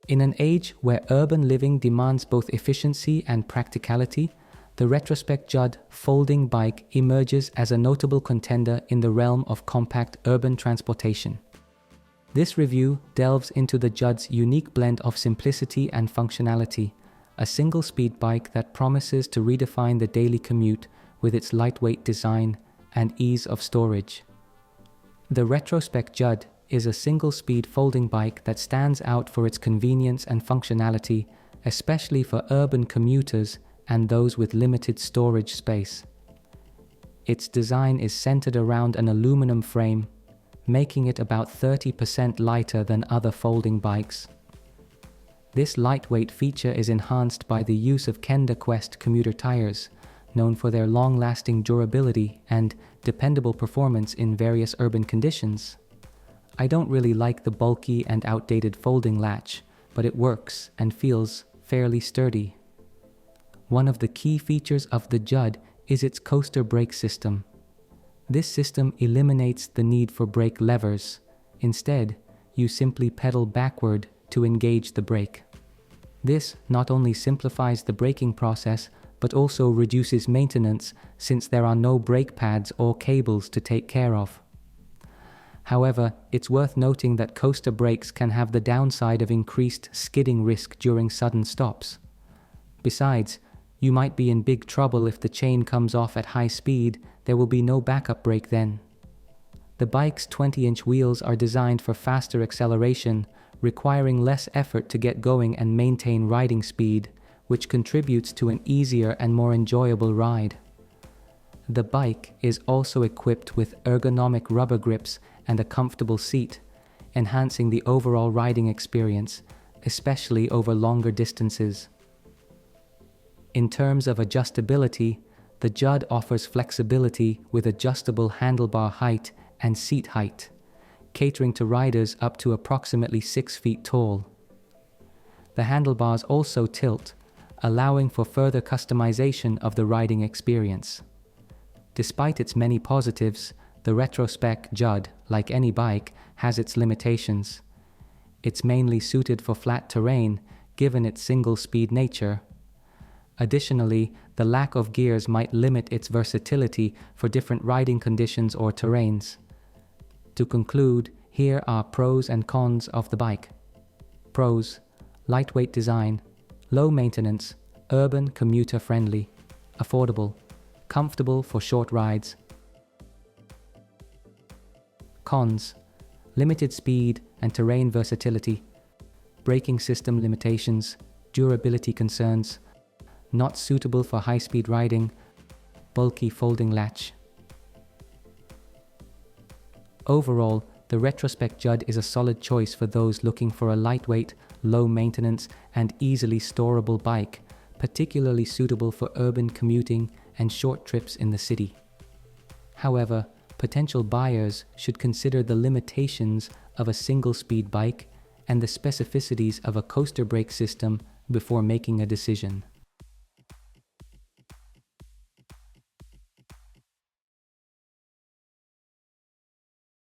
In an age where urban living demands both efficiency and practicality, the Retrospec Judd folding bike emerges as a notable contender in the realm of compact urban transportation. This review delves into the Judd's unique blend of simplicity and functionality, a single-speed bike that promises to redefine the daily commute with its lightweight design and ease of storage. The Retrospec Judd is a single-speed folding bike that stands out for its convenience and functionality, especially for urban commuters and those with limited storage space. Its design is centered around an aluminum frame, making it about 30% lighter than other folding bikes. This lightweight feature is enhanced by the use of Kenda Quest commuter tires, known for their long-lasting durability and dependable performance in various urban conditions. I don't really like the bulky and outdated folding latch, but it works and feels fairly sturdy. One of the key features of the Judd is its coaster brake system. This system eliminates the need for brake levers. Instead, you simply pedal backward to engage the brake. This not only simplifies the braking process, but also reduces maintenance since there are no brake pads or cables to take care of. However, it's worth noting that coaster brakes can have the downside of increased skidding risk during sudden stops. Besides, you might be in big trouble if the chain comes off at high speed. There will be no backup brake then. The bike's 20-inch wheels are designed for faster acceleration, requiring less effort to get going and maintain riding speed, which contributes to an easier and more enjoyable ride. The bike is also equipped with ergonomic rubber grips and a comfortable seat, enhancing the overall riding experience, especially over longer distances. In terms of adjustability, the Judd offers flexibility with adjustable handlebar height and seat height, catering to riders up to approximately 6 feet tall. The handlebars also tilt, allowing for further customization of the riding experience. Despite its many positives, the Retrospec Judd, like any bike, has its limitations. It's mainly suited for flat terrain, given its single-speed nature. Additionally, the lack of gears might limit its versatility for different riding conditions or terrains. To conclude, here are pros and cons of the bike. Pros: lightweight design, low maintenance, urban commuter friendly, affordable, comfortable for short rides. Cons: limited speed and terrain versatility, braking system limitations, durability concerns, not suitable for high-speed riding, bulky folding latch. Overall, the Retrospec Judd is a solid choice for those looking for a lightweight, low-maintenance, and easily storable bike, particularly suitable for urban commuting and short trips in the city. However, potential buyers should consider the limitations of a single-speed bike and the specificities of a coaster brake system before making a decision.